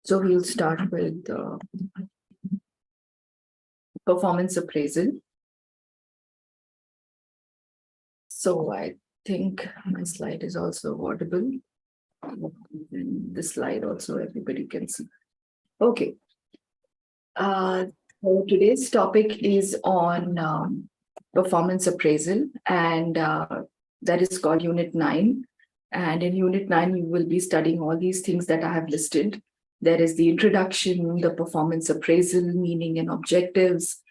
So we'll start with performance appraisal. So I think my slide is also audible. And the slide also everybody can see. Okay. So today's topic is on performance appraisal, and that is called Unit 9. And in Unit 9, you will be studying all these things that I have listed. There is the introduction, the performance appraisal, meaning and objectives,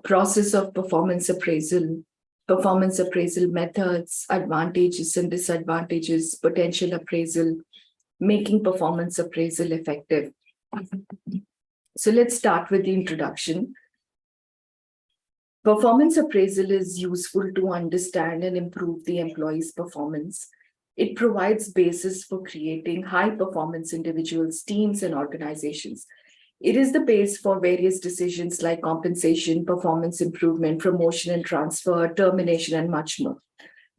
process of performance appraisal methods, advantages and disadvantages, potential appraisal, making performance appraisal effective. So let's start with the introduction. Performance appraisal is useful to understand and improve the employee's performance. It provides basis for creating high-performance individuals, teams, and organizations. It is the base for various decisions like compensation, performance improvement, promotion and transfer, termination, and much more.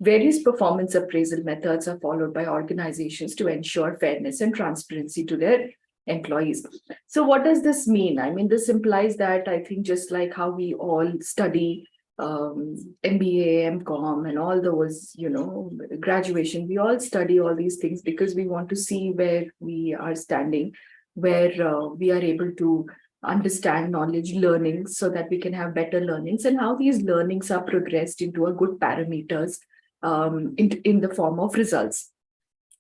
Various performance appraisal methods are followed by organizations to ensure fairness and transparency to their employees. So what does this mean? I mean, this implies that I think just like how we all study MBA, MCOM, and all those, graduation, we all study all these things because we want to see where we are standing, where we are able to understand knowledge learning so that we can have better learnings, and how these learnings are progressed into a good parameters in the form of results.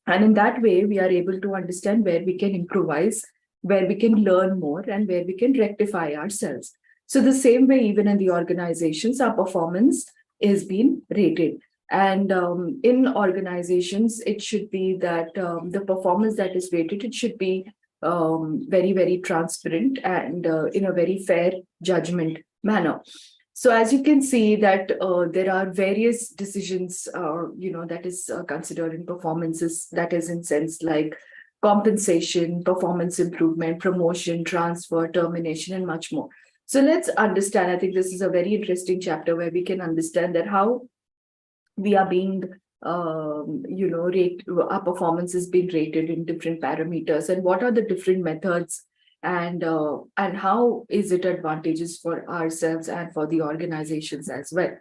And in that way, we are able to understand where we can improvise, where we can learn more, and where we can rectify ourselves. So the same way, even in the organizations, our performance is being rated. And in organizations, it should be that the performance that is rated, it should be very, very transparent and in a very fair judgment manner. So as you can see that there are various decisions, that is considered in performances, that is in sense like compensation, performance improvement, promotion, transfer, termination, and much more. So let's understand, I think this is a very interesting chapter where we can understand that how we are being, our performance is being rated in different parameters, and what are the different methods, and how is it advantageous for ourselves and for the organizations as well.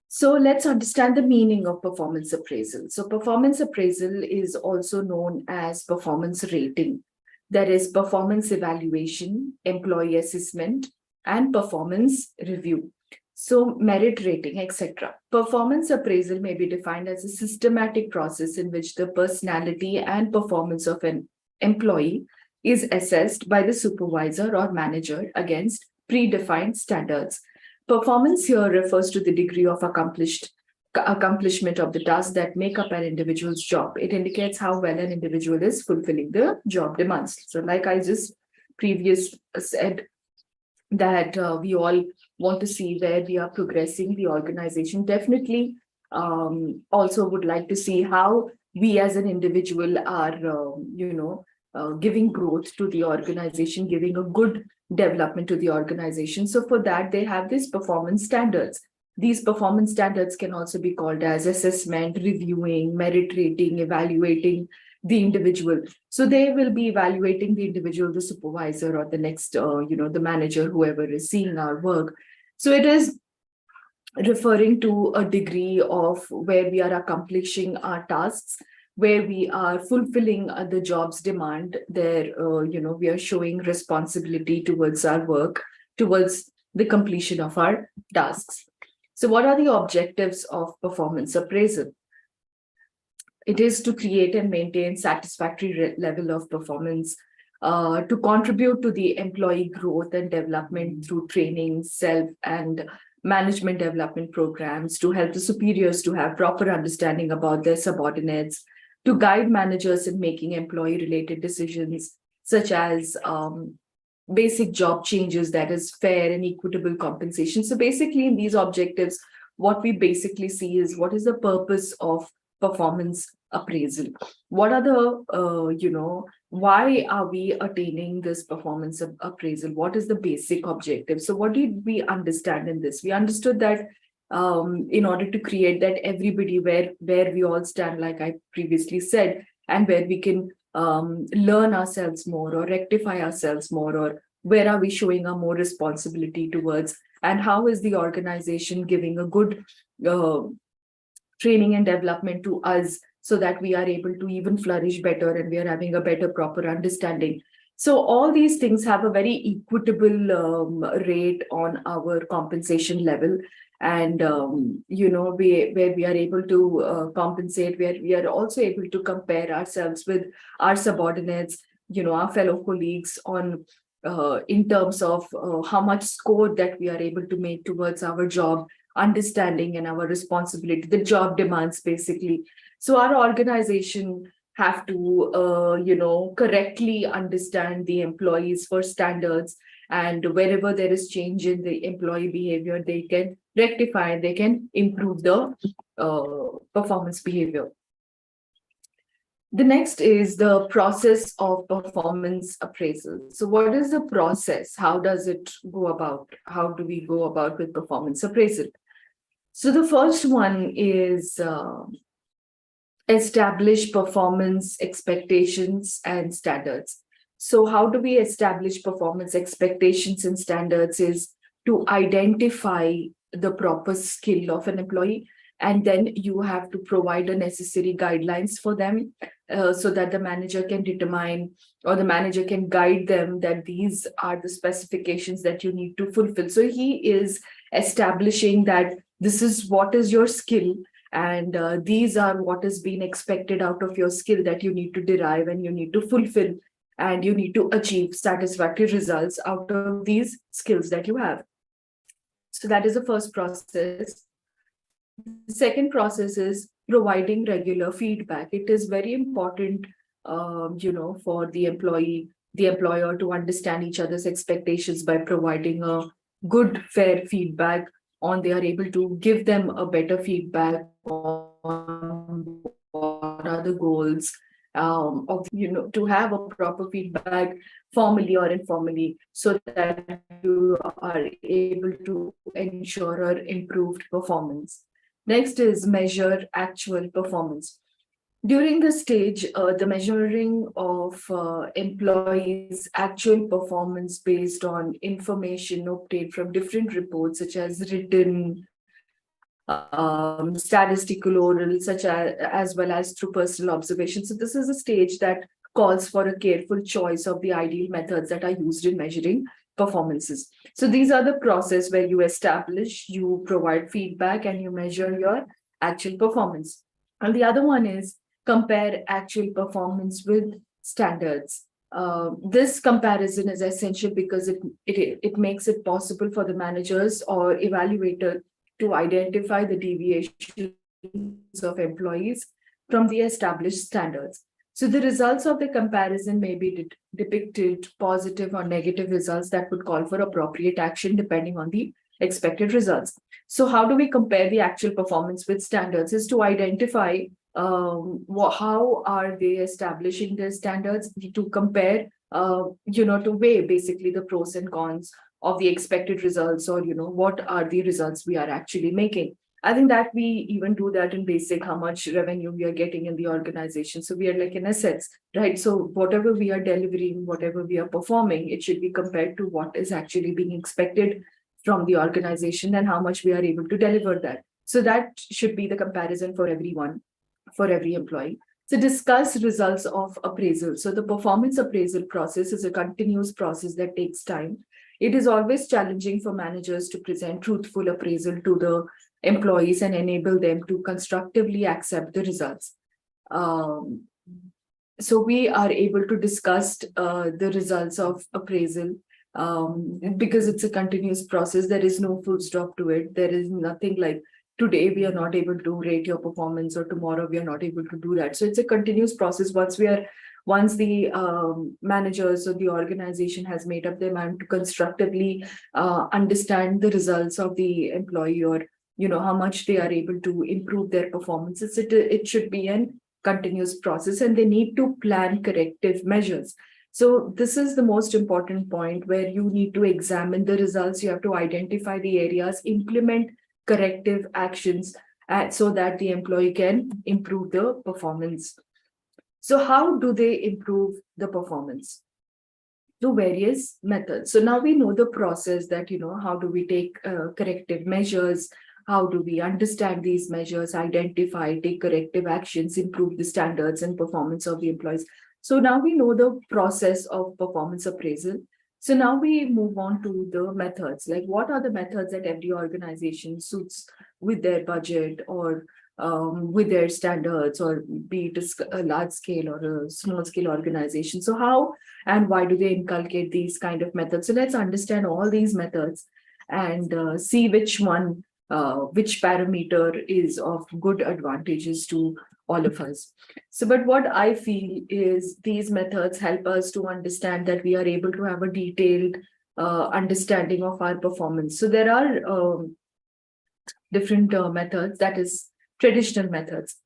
So let's understand the meaning of performance appraisal. So performance appraisal is also known as performance rating. There is performance evaluation, employee assessment, and performance review. So merit rating, etc. Performance appraisal may be defined as a systematic process in which the personality and performance of an employee is assessed by the supervisor or manager against predefined standards. Performance here refers to the degree of accomplishment of the tasks that make up an individual's job. It indicates how well an individual is fulfilling the job demands. So like I just previously said, that we all want to see where we are progressing. The organization definitely also would like to see how we as an individual are, giving growth to the organization, giving a good development to the organization. So for that, they have these performance standards. These performance standards can also be called as assessment, reviewing, merit rating, evaluating the individual. So they will be evaluating the individual, the supervisor, or the next, the manager, whoever is seeing our work. So it is referring to a degree of where we are accomplishing our tasks, where we are fulfilling the job's demand. There, we are showing responsibility towards our work, towards the completion of our tasks. So what are the objectives of performance appraisal? It is to create and maintain satisfactory level of performance, to contribute to the employee growth and development through training, self and management development programs, to help the superiors to have proper understanding about their subordinates, to guide managers in making employee-related decisions, such as basic job changes, that is fair and equitable compensation. So basically in these objectives, what we basically see is what is the purpose of performance appraisal? What are the, why are we attaining this performance appraisal? What is the basic objective? So what did we understand in this? We understood that in order to create that everybody where we all stand, like I previously said, and where we can learn ourselves more or rectify ourselves more, or where are we showing a more responsibility towards, and how is the organization giving a good uh, training and development to us so that we are able to even flourish better and we are having a better proper understanding. So all these things have a very equitable rate on our compensation level. And where we are able to compensate, where we are also able to compare ourselves with our subordinates, our fellow colleagues, on in terms of how much score that we are able to make towards our job understanding and our responsibility, the job demands basically. So our organization have to, correctly understand the employees for standards, and wherever there is change in the employee behavior, they can rectify, they can improve the performance behavior. The next is the process of performance appraisal. So what is the process? How does it go about? How do we go about with performance appraisal? So the first one is establish performance expectations and standards. So how do we establish performance expectations and standards is to identify the proper skill of an employee, and then you have to provide the necessary guidelines for them, so that the manager can determine, or the manager can guide them, that these are the specifications that you need to fulfill. So he is establishing that this is what is your skill, and these are what is being expected out of your skill that you need to derive and you need to fulfill, and you need to achieve satisfactory results out of these skills that you have. So that is the first process. The second process is providing regular feedback. It is very important, for the employer to understand each other's expectations by providing a good, fair feedback on. They are able to give them a better feedback on what are the goals, to have a proper feedback formally or informally, so that you are able to ensure an improved performance. Next is measure actual performance. During this stage, the measuring of employees' actual performance based on information obtained from different reports, such as written, statistical, oral, such as well as through personal observation. So this is a stage that calls for a careful choice of the ideal methods that are used in measuring performances. So these are the process where you establish, you provide feedback, and you measure your actual performance. And the other one is compare actual performance with standards. This comparison is essential because it makes it possible for the managers or evaluator to identify the deviations of employees from the established standards. So the results of the comparison may be depicted positive or negative results that would call for appropriate action depending on the expected results. So how do we compare the actual performance with standards? Is to identify how are they establishing their standards, to compare, to weigh basically the pros and cons of the expected results, or what are the results we are actually making. I think that we even do that in basic, how much revenue we are getting in the organization. So we are like in assets, right? So whatever we are delivering, whatever we are performing, it should be compared to what is actually being expected from the organization and how much we are able to deliver that. So that should be the comparison for everyone, for every employee. So discuss results of appraisal. So the performance appraisal process is a continuous process that takes time. It is always challenging for managers to present truthful appraisal to the employees and enable them to constructively accept the results. So we are able to discuss the results of appraisal, because it's a continuous process. There is no full stop to it. There is nothing like today we are not able to rate your performance or tomorrow we are not able to do that. So it's a continuous process. Once the managers or the organization has made up their mind to constructively understand the results of the employee, or how much they are able to improve their performances, it should be an continuous process, and they need to plan corrective measures. So this is the most important point, where you need to examine the results. You have to identify the areas, implement corrective actions, so that the employee can improve the performance. So how do they improve the performance? Through various methods. So now we know the process that, how do we take corrective measures? How do we understand these measures, identify, take corrective actions, improve the standards and performance of the employees? So now we know the process of performance appraisal. So now we move on to the methods. Like, what are the methods that every organization suits with their budget, or with their standards, or be it a large scale or a small scale organization? So how and why do they inculcate these kind of methods? So let's understand all these methods and see which parameter is of good advantages to all of us. So, but what I feel is these methods help us to understand that we are able to have a detailed understanding of our performance. So there are different methods, that is traditional methods.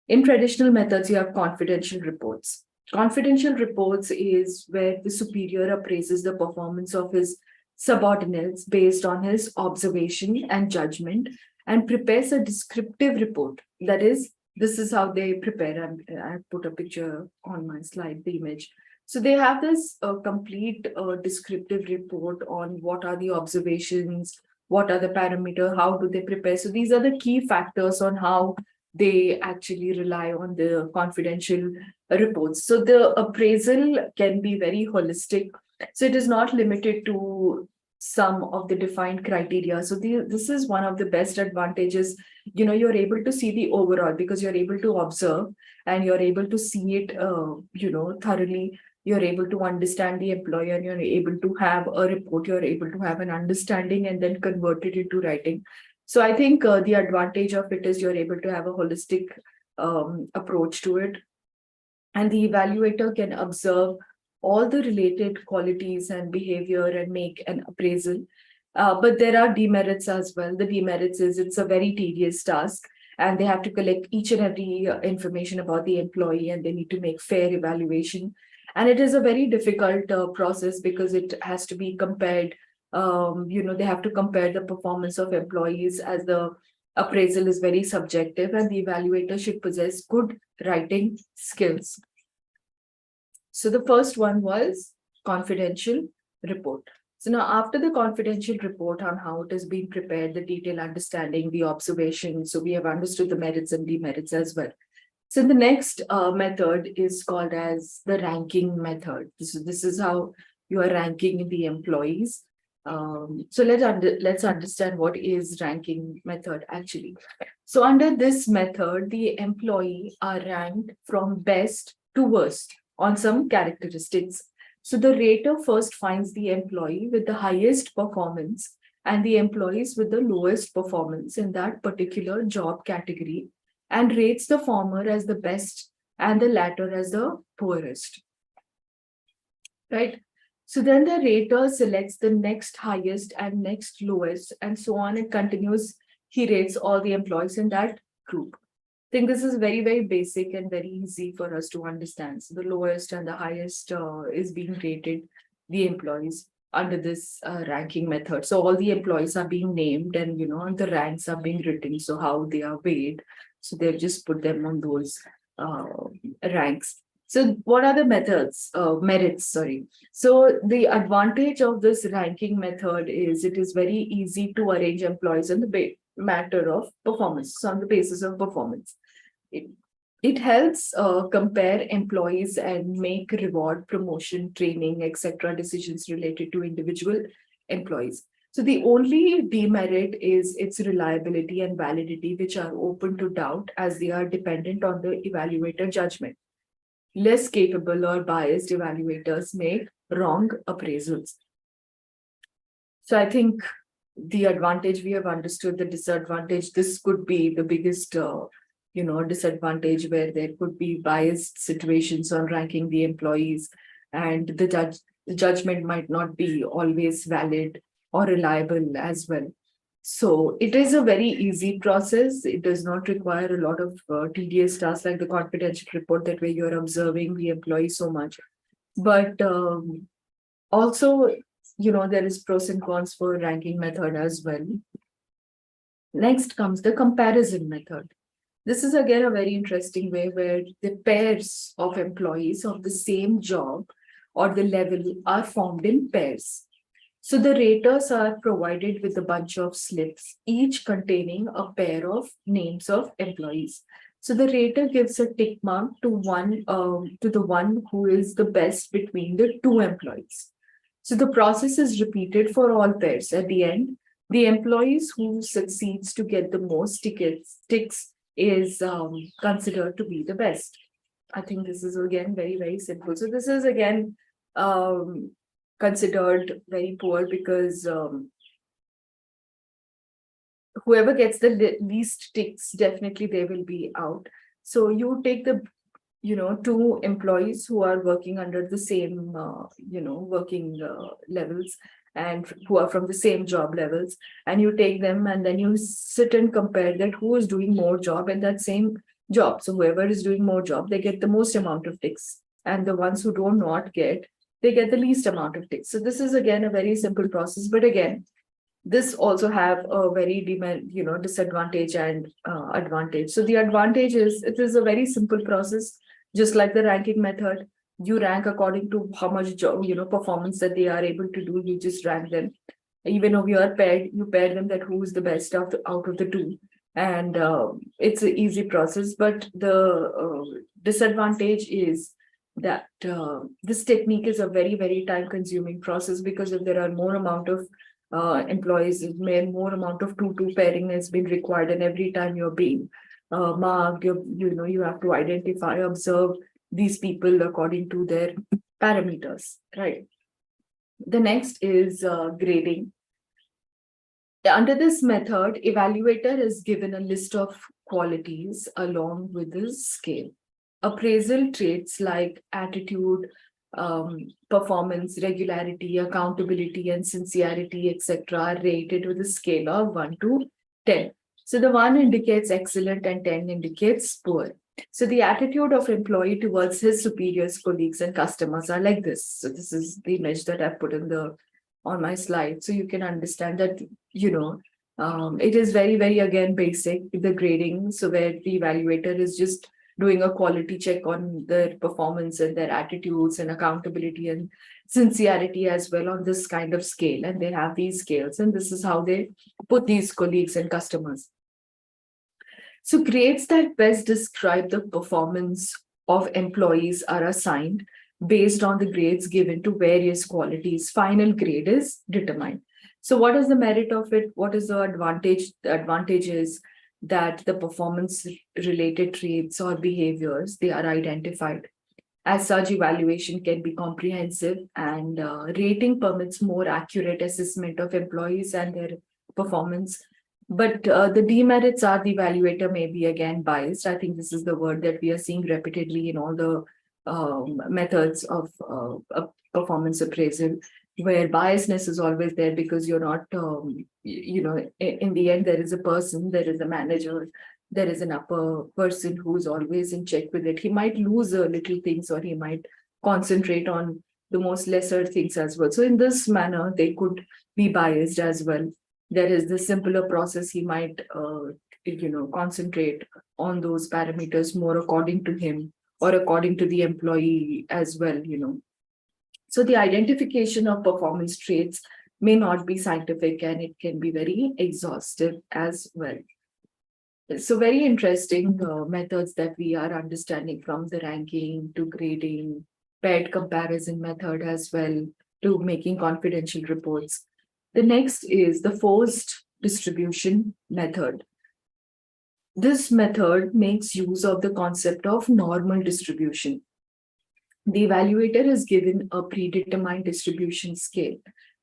In traditional methods, you have confidential reports. Confidential reports is where the superior appraises the performance of his subordinates based on his observation and judgment, and prepares a descriptive report. That is, this is how they prepare. I put a picture on my slide, the image. So they have this complete descriptive report on what are the observations, what are the parameters, how do they prepare. So these are the key factors on how they actually rely on the confidential reports. So the appraisal can be very holistic. So it is not limited to some of the defined criteria. So this is one of the best advantages. You're able to see the overall because you're able to observe and you're able to see it, thoroughly. You're able to understand the employer, you're able to have a report, you're able to have an understanding and then convert it into writing. So I think the advantage of it is you're able to have a holistic approach to it. And the evaluator can observe all the related qualities and behavior and make an appraisal. But there are demerits as well. The demerits is it's a very tedious task, and they have to collect each and every information about the employee, and they need to make fair evaluation. And it is a very difficult process because it has to be compared. They have to compare the performance of employees, as the appraisal is very subjective, and the evaluator should possess good writing skills. So the first one was confidential report. So now, after the confidential report on how it has been prepared, the detailed understanding, the observation, so we have understood the merits and demerits as well. So the next method is called as the ranking method. This is how you are ranking the employees. So let's understand what is ranking method actually. So under this method, the employee are ranked from best to worst on some characteristics. So the rater first finds the employee with the highest performance and the employees with the lowest performance in that particular job category, and rates the former as the best and the latter as the poorest. Right? So then the rater selects the next highest and next lowest, and so on. It continues. He rates all the employees in that group. I think this is very, very basic and very easy for us to understand. So the lowest and the highest is being rated, the employees, under this ranking method. So all the employees are being named, and the ranks are being written. So how they are weighed. So they've just put them on those ranks. So what are the merits, sorry. So the advantage of this ranking method is it is very easy to arrange employees on the matter of performance, so on the basis of performance. It helps compare employees and make reward, promotion, training, etc. decisions related to individual employees. So the only demerit is its reliability and validity, which are open to doubt as they are dependent on the evaluator judgment. Less capable or biased evaluators make wrong appraisals. So I think the advantage we have understood, the disadvantage, this could be the biggest disadvantage, where there could be biased situations on ranking the employees, and the judgment might not be always valid or reliable as well. So it is a very easy process. It does not require a lot of tedious tasks like the confidential report, that way you're observing the employee so much. But also, there is pros and cons for ranking method as well. Next comes the comparison method. This is again a very interesting way where the pairs of employees of the same job or the level are formed in pairs. So the raters are provided with a bunch of slips, each containing a pair of names of employees. So the rater gives a tick mark to the one who is the best between the two employees. So the process is repeated for all pairs. At the end, the employees who succeeds to get the most ticks is considered to be the best. I think this is again very simple. So this is again um, considered very poor because whoever gets the least ticks, definitely they will be out. So you take the two employees who are working under the same working levels and who are from the same job levels, and you take them and then you sit and compare that who is doing more job in that same job. So whoever is doing more job, they get the most amount of ticks, and the ones who do not get, they get the least amount of ticks. So this is again a very simple process, but again this also have a very disadvantage and advantage. So the advantage is it is a very simple process, just like the ranking method. You rank according to how much job, performance that they are able to do. You just rank them. Even if you are paired, you pair them that who is the best out of the two, and it's an easy process. But the disadvantage is that this technique is a very time consuming process, because if there are more amount of employees, more amount of two pairing has been required, and every time you're being marked, you have to identify, observe these people according to their parameters, right? The next is grading. Under this method, evaluator is given a list of qualities along with his scale. Appraisal traits like attitude, performance, regularity, accountability, and sincerity, etc., are rated with a scale of 1 to 10. So the 1 indicates excellent and 10 indicates poor. So the attitude of employee towards his superiors, colleagues, and customers are like this. So this is the image that I've put on my slide. So you can understand that, it is very again basic, the grading. So where the evaluator is just doing a quality check on their performance and their attitudes and accountability and sincerity as well on this kind of scale. And they have these scales, and this is how they put these colleagues and customers. So grades that best describe the performance of employees are assigned based on the grades given to various qualities. Final grade is determined. So what is the merit of it? What is the advantage? The advantage is that the performance related traits or behaviors, they are identified. As such, evaluation can be comprehensive, and rating permits more accurate assessment of employees and their performance. But the demerits are the evaluator may be again biased. I think this is the word that we are seeing repeatedly in all the methods of performance appraisal, where biasness is always there, because you're not, in the end, there is a person, there is a manager, there is an upper person who's always in check with it. He might lose little things, or he might concentrate on the most lesser things as well. So in this manner, they could be biased as well. There is the simpler process. He might, concentrate on those parameters more according to him or according to the employee as well, So the identification of performance traits may not be scientific, and it can be very exhaustive as well. So very interesting methods that we are understanding, from the ranking to grading, paired comparison method as well, to making confidential reports. The next is the forced distribution method. This method makes use of the concept of normal distribution. The evaluator is given a predetermined distribution scale.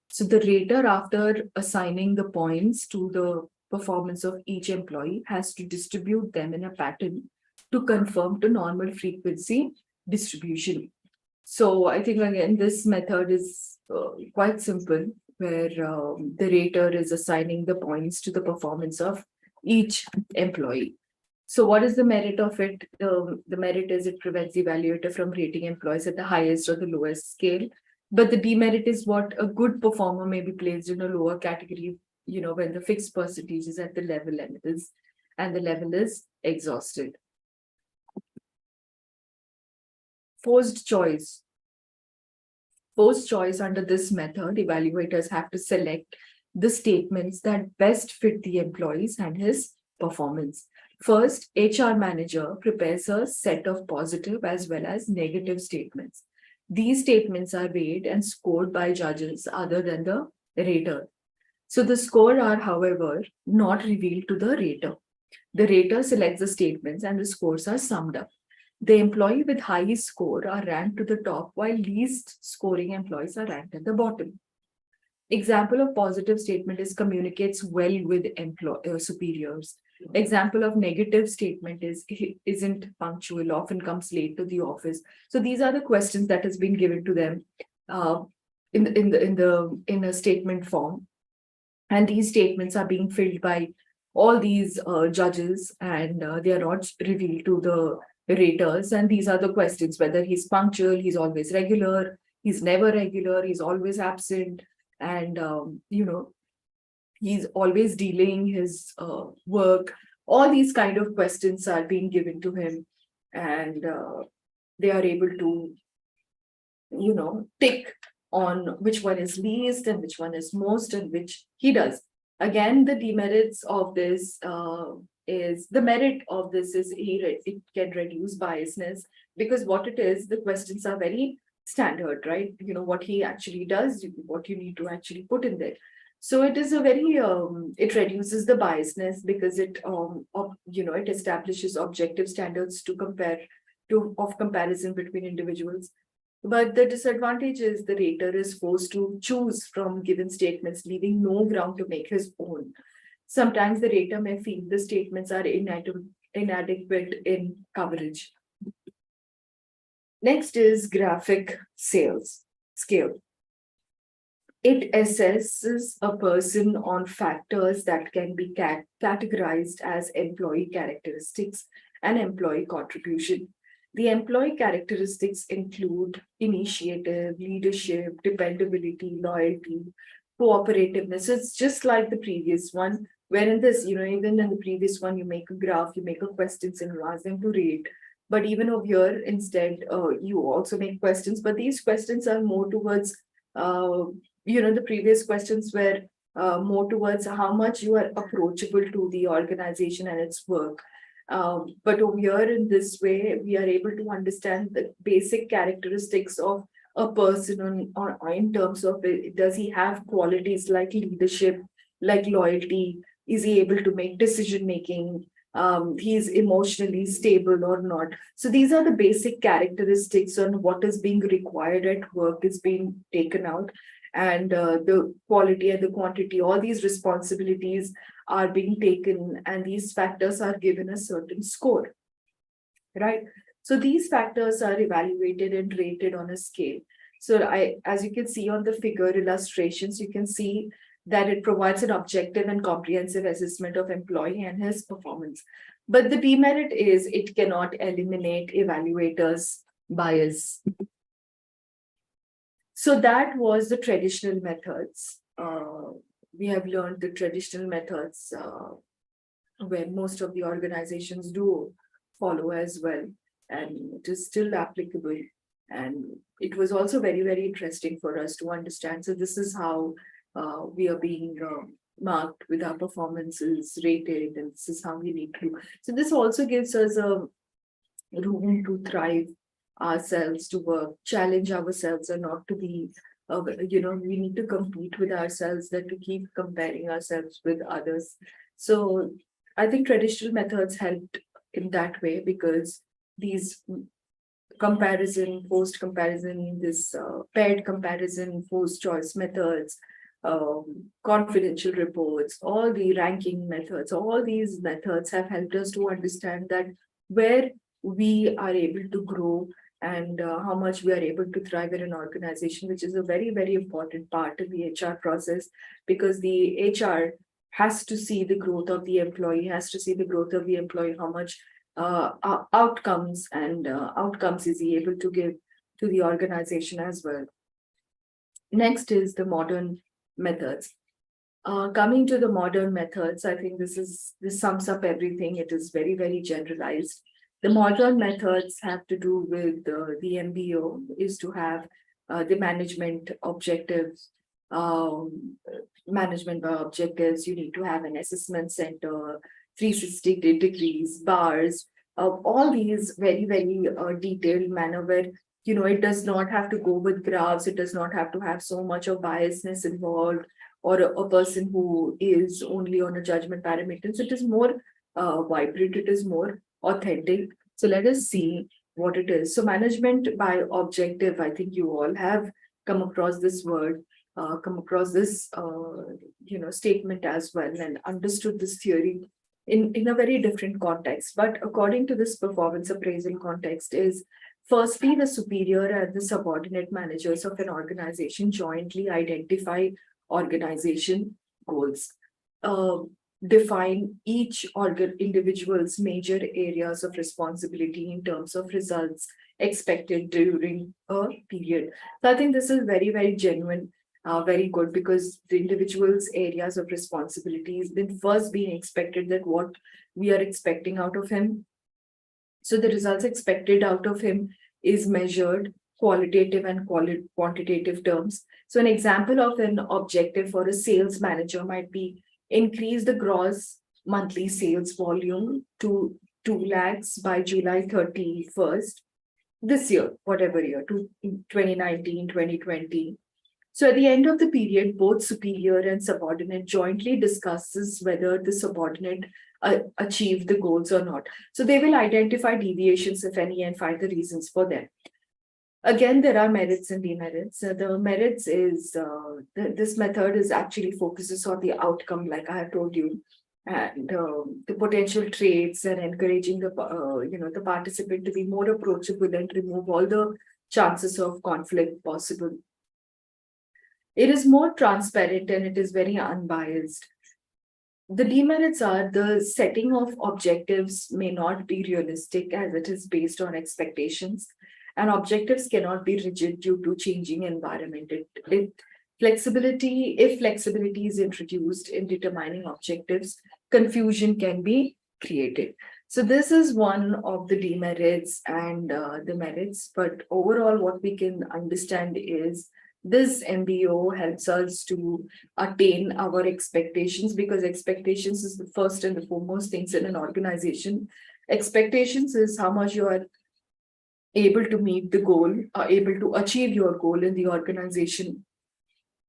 So the rater, after assigning the points to the performance of each employee, has to distribute them in a pattern to conform to normal frequency distribution. So I think again, this method is quite simple, where the rater is assigning the points to the performance of each employee. So what is the merit of it? The merit is it prevents the evaluator from rating employees at the highest or the lowest scale. But the demerit is what a good performer may be placed in a lower category, when the fixed percentage is at the level and it is and the level is exhausted. Forced choice. Forced choice under this method, evaluators have to select the statements that best fit the employees and his performance. First, HR manager prepares a set of positive as well as negative statements. These statements are weighed and scored by judges other than the rater. So the score are, however, not revealed to the rater. The rater selects the statements and the scores are summed up. The employee with highest score are ranked to the top, while least scoring employees are ranked at the bottom. Example of positive statement is communicates well with superiors. Example of negative statement is isn't punctual, often comes late to the office. So these are the questions that has been given to them in a statement form, and these statements are being filled by all these judges, and they are not revealed to the raters. And these are the questions: whether he's punctual, he's always regular, he's never regular, he's always absent, and he's always delaying his work. All these kind of questions are being given to him, and they are able to tick on which one is least and which one is most and which he does. Again, the demerits of this is the merit of this is it can reduce biasness, because what it is, the questions are very standard, right? What he actually does, what you need to actually put in there. So it is a very it reduces the biasness, because it establishes objective standards of comparison between individuals. But the disadvantage is the rater is forced to choose from given statements, leaving no ground to make his own. Sometimes the rater may feel the statements are inadequate in coverage. Next is graphic sales scale. It assesses a person on factors that can be categorized as employee characteristics and employee contribution. The employee characteristics include initiative, leadership, dependability, loyalty, cooperativeness. It's just like the previous one, where in this, even in the previous one, you make a graph, you make a questions and you ask them to rate. But even over here, instead, you also make questions, but these questions are more towards, the previous questions were more towards how much you are approachable to the organization and its work. But over here, in this way, we are able to understand the basic characteristics of a person in terms of does he have qualities like leadership, like loyalty? Is he able to make decision making? He's emotionally stable or not. So these are the basic characteristics on what is being required at work is being taken out, and the quality and the quantity, all these responsibilities are being taken, and these factors are given a certain score, right? So these factors are evaluated and rated on a scale. So as you can see on the figure illustrations, you can see that it provides an objective and comprehensive assessment of employee and his performance. But the demerit is it cannot eliminate evaluators' bias. So that was the traditional methods. We have learned the traditional methods where most of the organizations do follow as well, and it is still applicable. And it was also very, very interesting for us to understand. So this is how we are being marked with our performances rated, and this is how we need to. So this also gives us a room to thrive ourselves, to work, challenge ourselves, and not to be, we need to compete with ourselves, that to keep comparing ourselves with others. So I think traditional methods helped in that way, because these forced comparison, this paired comparison, forced choice methods, confidential reports, all the ranking methods, all these methods have helped us to understand that where we are able to grow, and how much we are able to thrive in an organization, which is a very, very important part of the HR process, because the HR has to see the growth of the employee, how much outcomes is he able to give to the organization as well. Next is the modern methods. Coming to the modern methods, I think this sums up everything. It is very, very generalized. The modern methods have to do with the MBO is to have the management objectives, management by objectives. You need to have an assessment center, 360 degrees, bars, all these very, very detailed manner where it does not have to go with graphs. It does not have to have so much of biasness involved or a person who is only on a judgment parameters. It is more vibrant, it is more authentic. So let us see what it is. So management by objective, I think you all have come across this word, come across this statement as well and understood this theory in a very different context. But according to this performance appraisal context is firstly, the superior and the subordinate managers of an organization jointly identify organization goals, uh, define each individual's major areas of responsibility in terms of results expected during a period. So I think this is very, very genuine, very good because the individual's areas of responsibility has been first being expected that what we are expecting out of him. So the results expected out of him is measured qualitative and quantitative terms. So an example of an objective for a sales manager might be increase the gross monthly sales volume to 2 lakhs by July 31st this year, whatever year, 2019, 2020. So at the end of the period, both superior and subordinate jointly discusses whether the subordinate achieved the goals or not. So they will identify deviations, if any, and find the reasons for them. Again, there are merits and demerits. The merits is this method is actually focuses on the outcome, like I have told you, and the potential traits and encouraging the participant to be more approachable and remove all the chances of conflict possible. It is more transparent and it is very unbiased. The demerits are the setting of objectives may not be realistic as it is based on expectations, and objectives cannot be rigid due to changing environment. If flexibility is introduced in determining objectives, confusion can be created. So this is one of the demerits and the merits, but overall what we can understand is this MBO helps us to attain our expectations because expectations is the first and the foremost things in an organization. Expectations is how much you are able to meet the goal, are able to achieve your goal in the organization.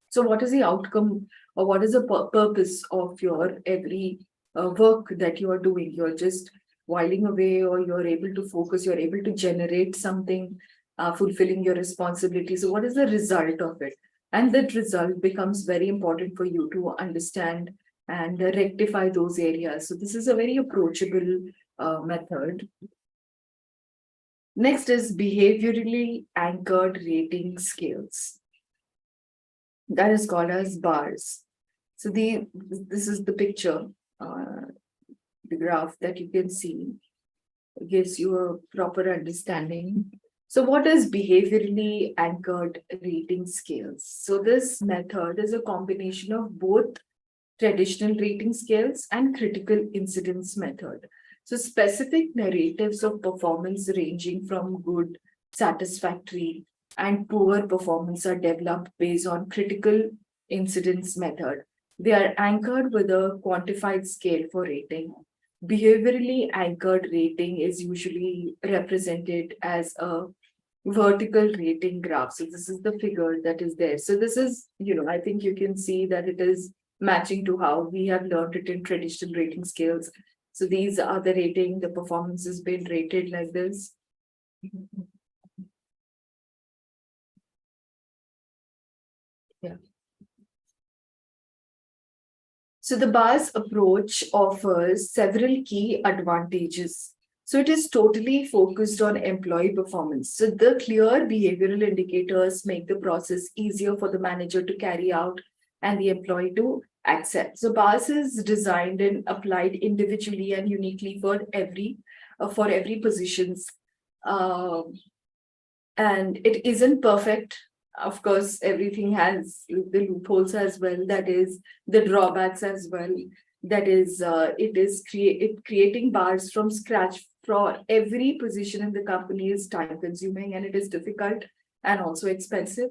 So what is the outcome or what is the purpose of your every work that you are doing? You're just whiling away or you're able to focus, you're able to generate something, fulfilling your responsibility. So what is the result of it? And that result becomes very important for you to understand and rectify those areas. So this is a very approachable method. Next is behaviorally anchored rating scales. That is called as bars. So this is the picture, the graph that you can see. It gives you a proper understanding. So what is behaviorally anchored rating scales? So this method is a combination of both traditional rating scales and critical incidence method. So specific narratives of performance ranging from good, satisfactory, and poor performance are developed based on critical incidence method. They are anchored with a quantified scale for rating. Behaviorally anchored rating is usually represented as a vertical rating graph. So this is the figure that is there. So this is, I think you can see that it is matching to how we have learned it in traditional rating scales. So these are the rating, the performance has been rated like this. Yeah. So the bars approach offers several key advantages. So it is totally focused on employee performance. So the clear behavioral indicators make the process easier for the manager to carry out and the employee to accept. So bars is designed and applied individually and uniquely for every positions. And it isn't perfect. of course, everything has the loopholes as well. That is the drawbacks as well. That is, creating bars from scratch for every position in the company is time consuming and it is difficult and also expensive.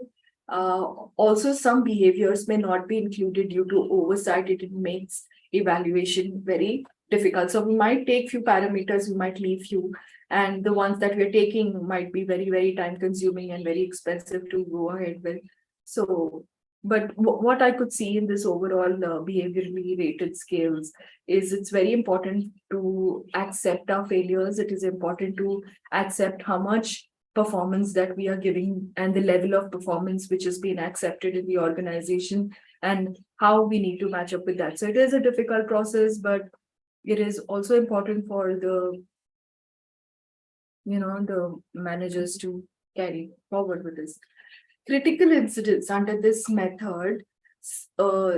Also, some behaviors may not be included due to oversight. It makes evaluation very difficult. So we might take few parameters, we might leave few, and the ones that we're taking might be very, very time consuming and very expensive to go ahead with. So, but what I could see in this overall behaviorally rated scales is it's very important to accept our failures. It is important to accept how much performance that we are giving and the level of performance which has been accepted in the organization and how we need to match up with that. So it is a difficult process, but it is also important for the the managers to carry forward with this. Critical incidents under this method, uh,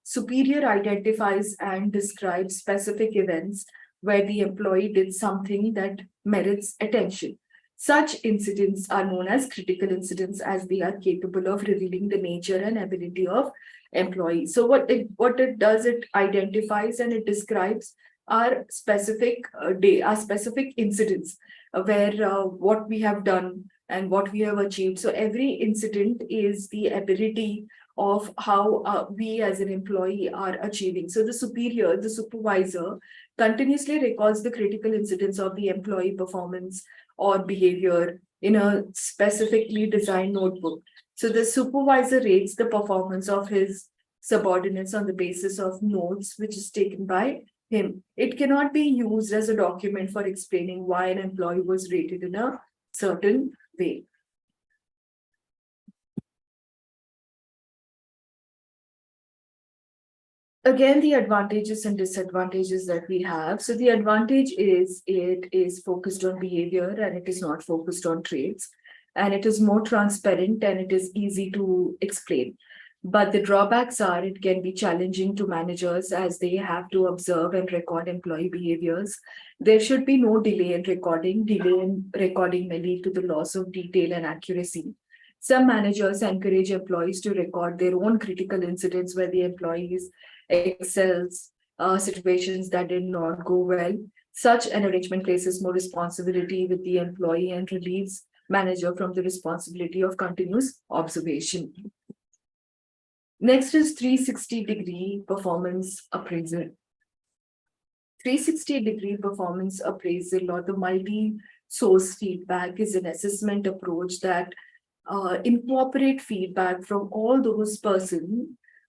superior identifies and describes specific events where the employee did something that merits attention. Such incidents are known as critical incidents as they are capable of revealing the nature and ability of employees. So what it does, it identifies and it describes our specific our specific incidents where what we have done and what we have achieved. So every incident is the ability of how we as an employee are achieving. So the superior, the supervisor, continuously records the critical incidents of the employee performance or behavior in a specifically designed notebook. So the supervisor rates the performance of his subordinates on the basis of notes which is taken by him. It cannot be used as a document for explaining why an employee was rated in a certain way. Again, the advantages and disadvantages that we have. So the advantage is it is focused on behavior and it is not focused on traits, and it is more transparent and it is easy to explain. But the drawbacks are it can be challenging to managers as they have to observe and record employee behaviors. There should be no delay in recording. Delay in recording may lead to the loss of detail and accuracy. Some managers encourage employees to record their own critical incidents where the employees excels situations that did not go well. Such an arrangement places more responsibility with the employee and relieves manager from the responsibility of continuous observation. Next is 360-degree performance appraisal. 360-degree performance appraisal or the multi-source feedback is an assessment approach that incorporate feedback from all those persons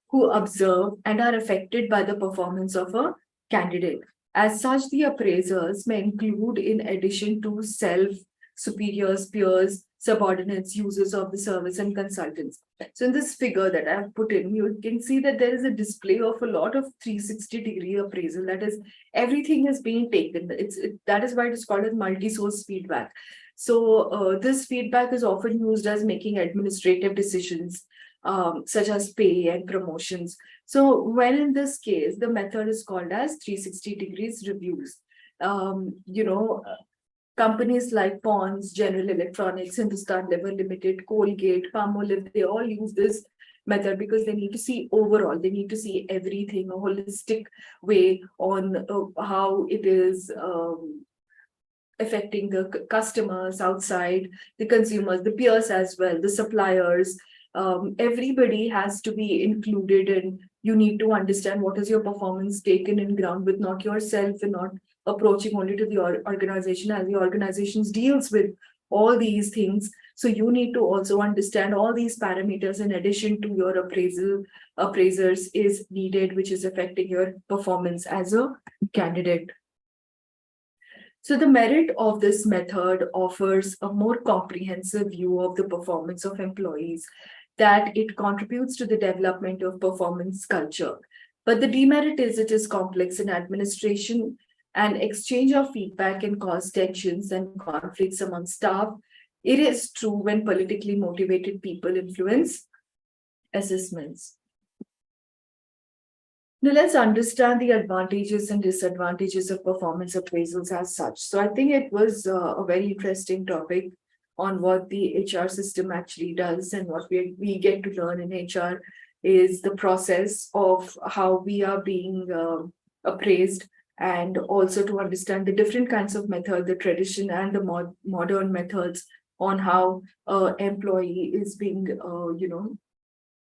who observe and are affected by the performance of a candidate. As such, the appraisers may include, in addition to self, superiors, peers, subordinates, users of the service, and consultants. So in this figure that I've put in, you can see that there is a display of a lot of 360-degree appraisal. That is, everything is being taken. That is why it is called as multi-source feedback. So this feedback is often used as making administrative decisions, such as pay and promotions. So when in this case, the method is called as 360 degrees reviews. Companies like Pons, General Electronics, Hindustan Lever Limited, Colgate, Palmolive, they all use this method because they need to see overall, they need to see everything, a holistic way on how it is affecting the customers outside, the consumers, the peers as well, the suppliers. Everybody has to be included, and you need to understand what is your performance taken in ground with not yourself and not approaching only to the organization, as the organizations deals with all these things. So you need to also understand all these parameters in addition to your appraisers is needed, which is affecting your performance as a candidate. So the merit of this method offers a more comprehensive view of the performance of employees, that it contributes to the development of performance culture. But the demerit is it is complex in administration, and exchange of feedback can cause tensions and conflicts among staff. It is true when politically motivated people influence assessments. Now let's understand the advantages and disadvantages of performance appraisals as such. So I think it was a very interesting topic on what the HR system actually does. And what we get to learn in HR is the process of how we are being appraised, and also to understand the different kinds of method, the tradition and the modern methods on how employee is being,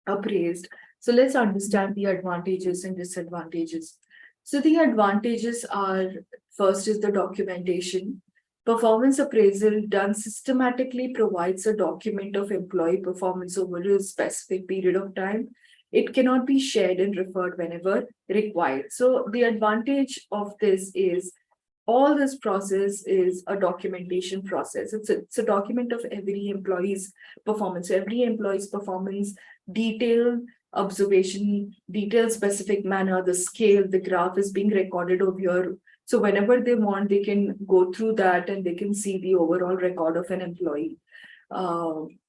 appraised. So let's understand the advantages and disadvantages. So the advantages are, first is the documentation. Performance appraisal done systematically provides a document of employee performance over a specific period of time. It cannot be shared and referred whenever required. So the advantage of this is all this process is a documentation process. It's a document of every employee's performance. Every employee's performance, detailed observation, detailed specific manner, the scale, the graph is being recorded over here. So whenever they want, they can go through that and they can see the overall record of an employee.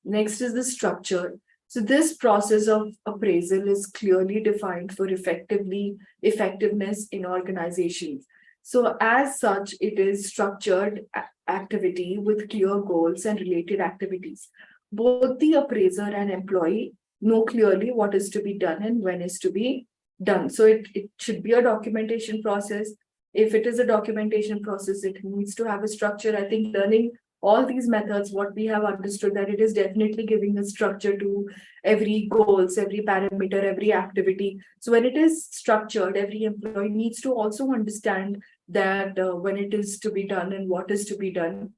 Next is the structure. So this process of appraisal is clearly defined for effectiveness in organizations. So as such, it is structured activity with clear goals and related activities. Both the appraiser and employee know clearly what is to be done and when is to be done. So it should be a documentation process. If it is a documentation process, it needs to have a structure. I think learning all these methods, what we have understood that it is definitely giving a structure to every goals, every parameter, every activity. So when it is structured, every employee needs to also understand that when it is to be done and what is to be done,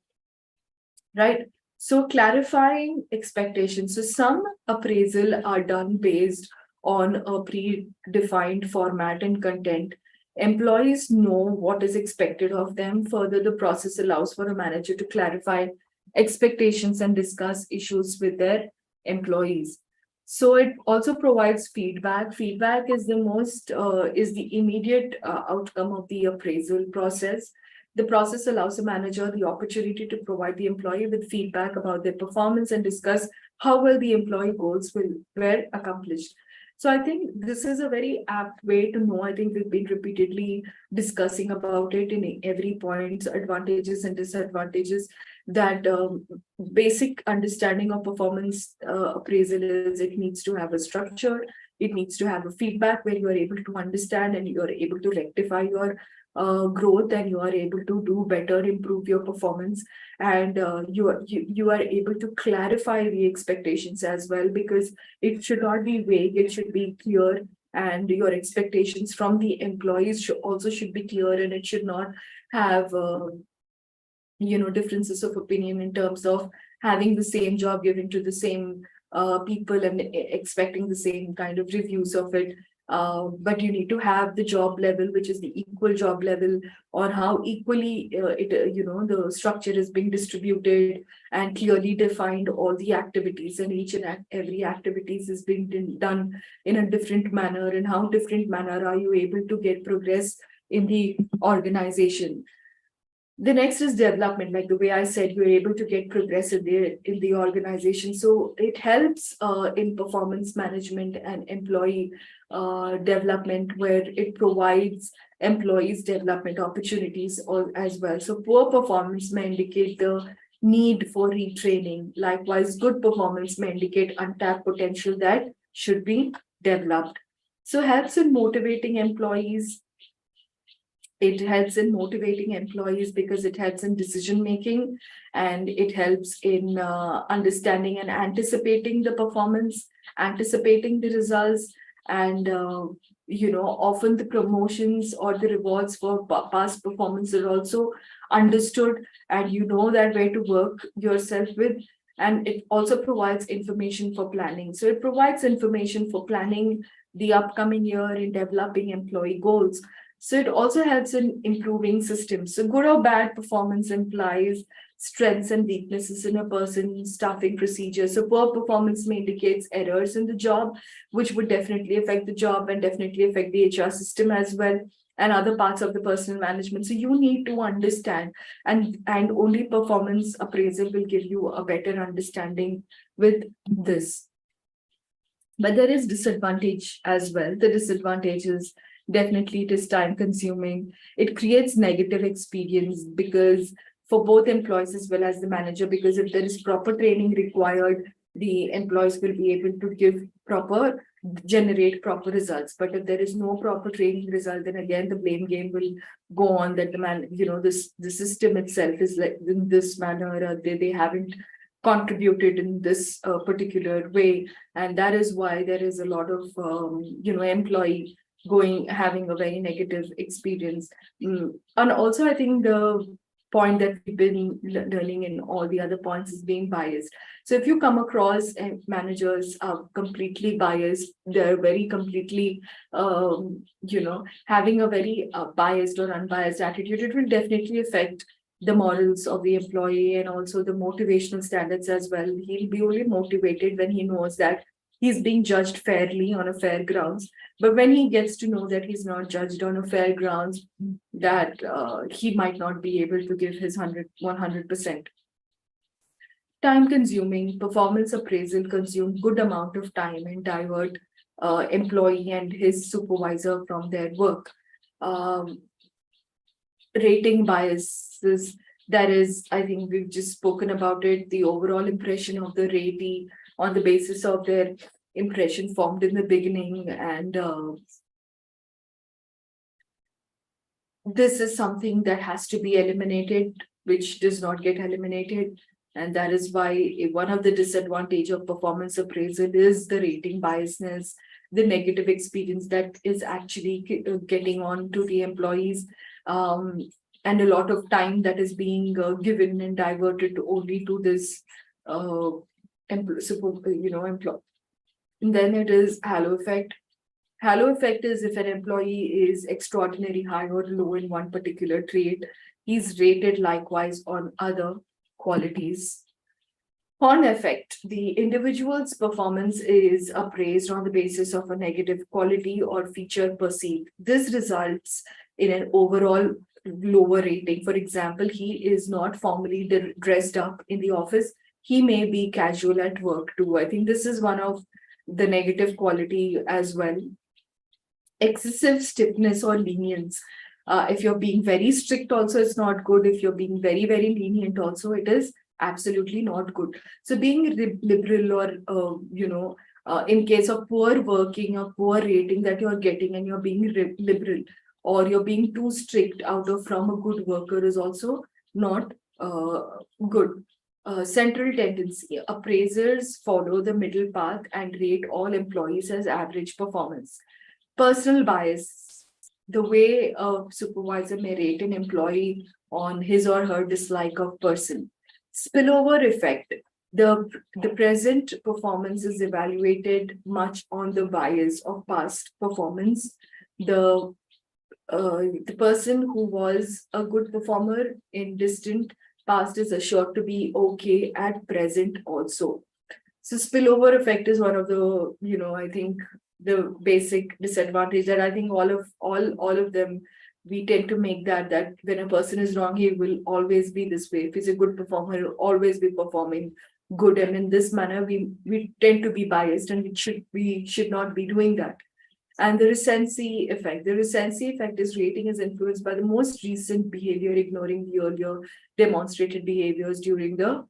right? So clarifying expectations. So some appraisal are done based on a predefined format and content. Employees know what is expected of them. Further, the process allows for a manager to clarify expectations and discuss issues with their employees. So it also provides feedback. Feedback is the immediate outcome of the appraisal process. The process allows the manager the opportunity to provide the employee with feedback about their performance and discuss how well the employee goals were accomplished. So I think this is a very apt way to know. I think we've been repeatedly discussing about it in every point, advantages and disadvantages, that basic understanding of performance appraisal is it needs to have a structure, it needs to have a feedback where you are able to understand and you are able to rectify your growth, and you are able to do better, improve your performance, and you are able to clarify the expectations as well, because it should not be vague, it should be clear, and your expectations from the employees should be clear, and it should not have differences of opinion in terms of having the same job given to the same people and expecting the same kind of reviews of it. But you need to have the job level, which is the equal job level, or how equally the structure is being distributed, and clearly defined all the activities, and each and every activities is being done in a different manner, and how different manner are you able to get progress in the organization. The next is development. Like the way I said, you're able to get progress in the organization. So it helps in performance management and employee development, where it provides employees development opportunities as well. So poor performance may indicate the need for retraining. Likewise, good performance may indicate untapped potential that should be developed. So helps in motivating employees. It helps in motivating employees because it helps in decision making, and it helps in understanding and anticipating the performance, anticipating the results, and often the promotions or the rewards for past performance are also understood, and you know that where to work yourself with. And it also provides information for planning. So it provides information for planning the upcoming year in developing employee goals. So it also helps in improving systems. So good or bad performance implies strengths and weaknesses in a person's staffing procedure. So poor performance may indicate errors in the job, which would definitely affect the job and definitely affect the HR system as well, and other parts of the personal management. So you need to understand, and only performance appraisal will give you a better understanding with this. But there is disadvantage as well. The disadvantage is definitely it is time consuming. It creates negative experience because for both employees as well as the manager, because if there is proper training required, the employees will be able to generate proper results. But if there is no proper training result, then again the blame game will go on, that the system itself is like in this manner, or they haven't contributed in this particular way, and that is why there is a lot of employee having a very negative experience. And also, I think the point that we've been learning in all the other points is being biased. So if you come across managers are completely biased, they're very completely, having a very biased or unbiased attitude, it will definitely affect the morals of the employee and also the motivational standards as well. He'll be only motivated when he knows that he's being judged fairly on a fair grounds. But when he gets to know that he's not judged on a fair grounds, that he might not be able to give his 100%. Time consuming performance appraisal consume good amount of time and divert employee and his supervisor from their work. Rating biases, that is, I think we've just spoken about it, the overall impression of the ratee on the basis of their impression formed in the beginning, and this is something that has to be eliminated, which does not get eliminated. And that is why one of the disadvantage of performance appraisal is the rating biasness, the negative experience that is actually getting on to the employees, and a lot of time that is being given and diverted only to this employee. And then it is halo effect. Halo effect is if an employee is extraordinary high or low in one particular trait, he's rated likewise on other qualities. Horn effect, the individual's performance is appraised on the basis of a negative quality or feature perceived. This results in an overall lower rating. For example, he is not formally dressed up in the office. He may be casual at work too. I think this is one of the negative quality as well. Excessive stiffness or lenience. If you're being very strict also, it's not good. If you're being very, very lenient also, it is absolutely not good. So being liberal or, in case of poor working or poor rating that you're getting and you're being liberal, or you're being too strict from a good worker, is also not good. Central tendency. Appraisers follow the middle path and rate all employees as average performance. Personal bias. The way a supervisor may rate an employee on his or her dislike of person. Spillover effect. The present performance is evaluated much on the bias of past performance. The person who was a good performer in distant past is assured to be okay at present also. So spillover effect is one of the, I think the basic disadvantage that I think all of them, we tend to make that when a person is wrong, he will always be this way. If he's a good performer, he'll always be performing good. And in this manner, we tend to be biased, and we should not be doing that. And the recency effect. The recency effect is rating is influenced by the most recent behavior, ignoring the earlier demonstrated behaviors during the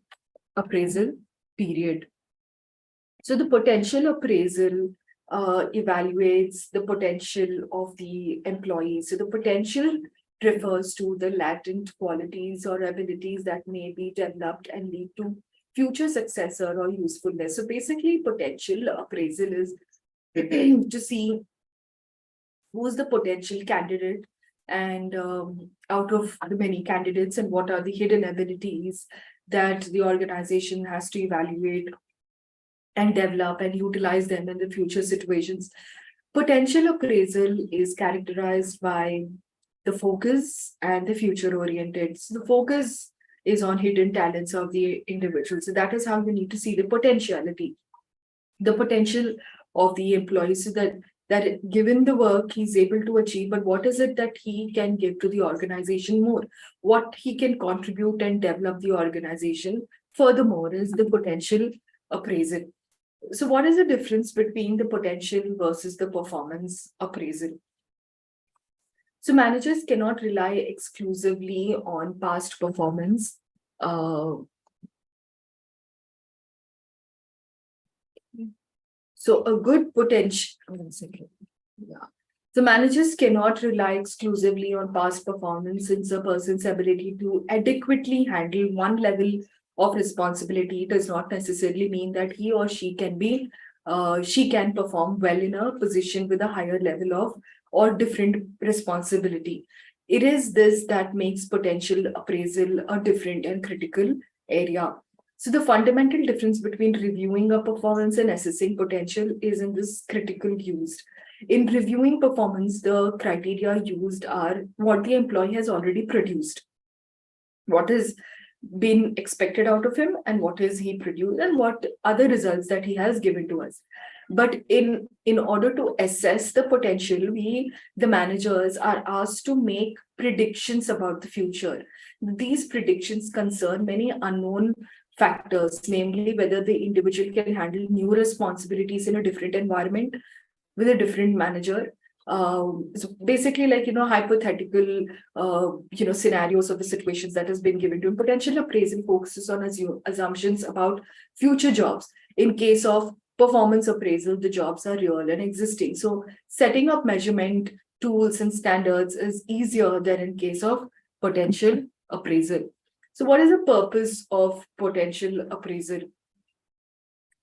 appraisal period. So the potential appraisal evaluates the potential of the employee. So the potential refers to the latent qualities or abilities that may be developed and lead to future success or usefulness. So basically, potential appraisal is to see who's the potential candidate, and out of the many candidates, and what are the hidden abilities that the organization has to evaluate and develop and utilize them in the future situations. Potential appraisal is characterized by the focus and the future oriented. So the focus is on hidden talents of the individual. So that is how you need to see the potentiality, the potential of the employee, so that given the work he's able to achieve, but what is it that he can give to the organization more, what he can contribute and develop the organization furthermore, is the potential appraisal. So what is the difference between the potential versus the performance appraisal? So managers cannot rely exclusively on past performance. So a good potential, one second. Yeah. So managers cannot rely exclusively on past performance, since a person's ability to adequately handle one level of responsibility does not necessarily mean that he or she can perform well in a position with a higher level of or different responsibility. It is this that makes potential appraisal a different and critical area. So the fundamental difference between reviewing a performance and assessing potential is in this critical use. In reviewing performance, the criteria used are what the employee has already produced, what has been expected out of him, and what is he produced, and what other results that he has given to us. But in order to assess the potential, the managers are asked to make predictions about the future. These predictions concern many unknown factors, namely whether the individual can handle new responsibilities in a different environment with a different manager. So basically, like, hypothetical, scenarios of the situations that has been given to him. Potential appraisal focuses on assumptions about future jobs. In case of performance appraisal, the jobs are real and existing. So setting up measurement tools and standards is easier than in case of potential appraisal. So what is the purpose of potential appraisal?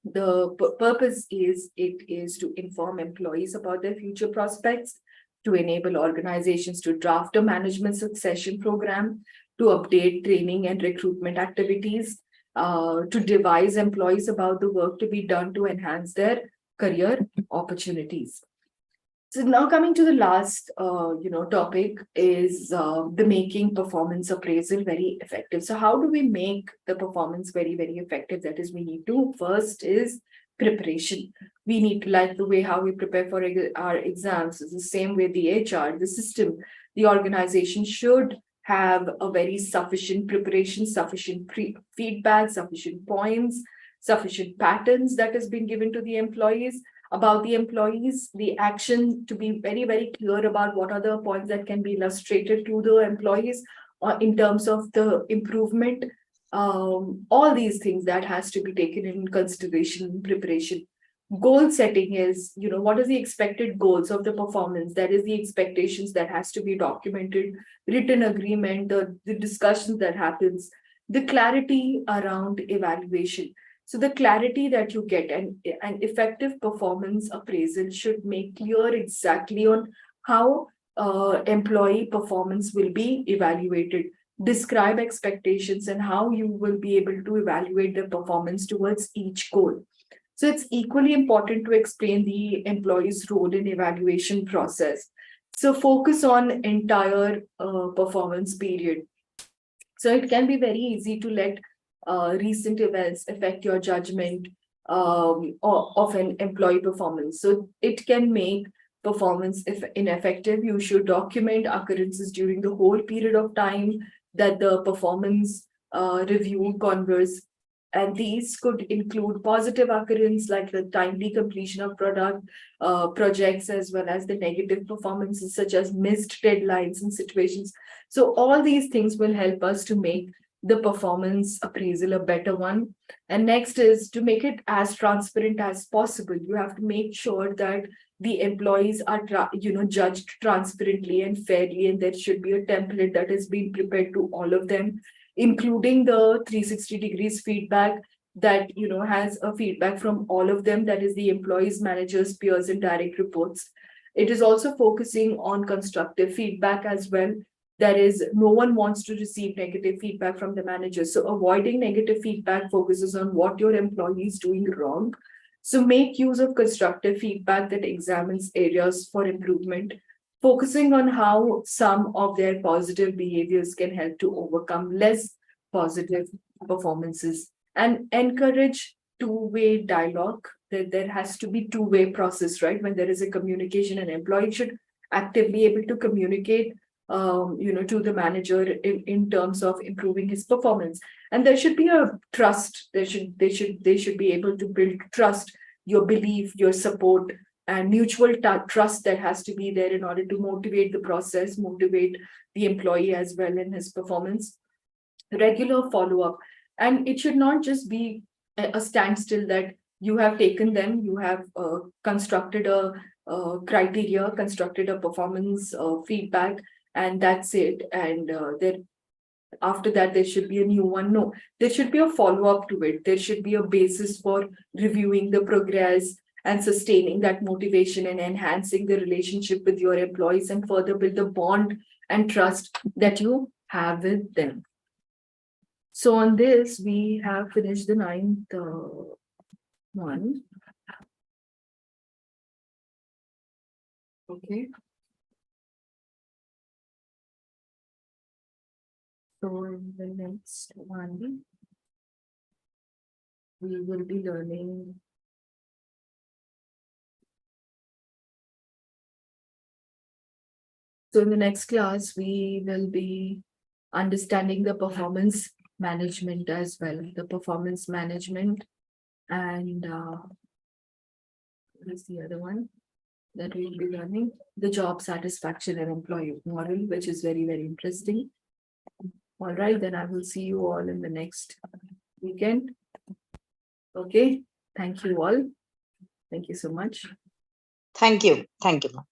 The purpose is it is to inform employees about their future prospects, to enable organizations to draft a management succession program, to update training and recruitment activities, to devise employees about the work to be done to enhance their career opportunities. So now coming to the last, topic is the making performance appraisal very effective. So how do we make the performance very, very effective? That is, we need to first is preparation. We need to, like the way how we prepare for our exams is the same way the HR, the system, the organization should have a very sufficient preparation, sufficient feedback, sufficient points, sufficient patterns that has been given to the employees about the employees, the action to be very, very clear about what are the points that can be illustrated to the employees in terms of the improvement. All these things that has to be taken in consideration in preparation. Goal setting is, what is the expected goals of the performance? That is the expectations that has to be documented, written agreement, the discussions that happens, the clarity around evaluation. So the clarity that you get and an effective performance appraisal should make clear exactly on how employee performance will be evaluated. Describe expectations and how you will be able to evaluate the performance towards each goal. So it's equally important to explain the employee's role in evaluation process. So focus on entire performance period. So it can be very easy to let recent events affect your judgment of an employee performance. So it can make performance ineffective. You should document occurrences during the whole period of time that the performance review converse. And these could include positive occurrence like the timely completion of projects, as well as the negative performances such as missed deadlines and situations. So all these things will help us to make the performance appraisal a better one. And next is to make it as transparent as possible. You have to make sure that the employees are judged transparently and fairly, and there should be a template that is being prepared to all of them, including the 360 degrees feedback that has a feedback from all of them, that is the employees, managers, peers, and direct reports. It is also focusing on constructive feedback as well. That is, no one wants to receive negative feedback from the manager. So avoiding negative feedback focuses on what your employee is doing wrong. So make use of constructive feedback that examines areas for improvement, focusing on how some of their positive behaviors can help to overcome less positive performances, and encourage two-way dialogue. There has to be two-way process, right? When there is a communication, an employee should actively able to communicate to the manager in terms of improving his performance. And there should be a trust. They should be able to build trust, your belief, your support, and mutual trust that has to be there in order to motivate the process, motivate the employee as well in his performance. Regular follow-up, and it should not just be a standstill that you have taken them, you have constructed a criteria, constructed a performance feedback, and that's it. And then after that, there should be a new one. No, there should be a follow-up to it. There should be a basis for reviewing the progress and sustaining that motivation and enhancing the relationship with your employees and further build the bond and trust that you have with them. So on this, we have finished the ninth one. Okay. So in the next one, we will be learning. So in the next class, we will be understanding the performance management as well. The performance management, and what is the other one that we'll be learning? The job satisfaction and employee model, which is very, very interesting. All right, then I will see you all in the next weekend. Okay, thank you all. Thank you so much. Thank you. Thank you, ma'am.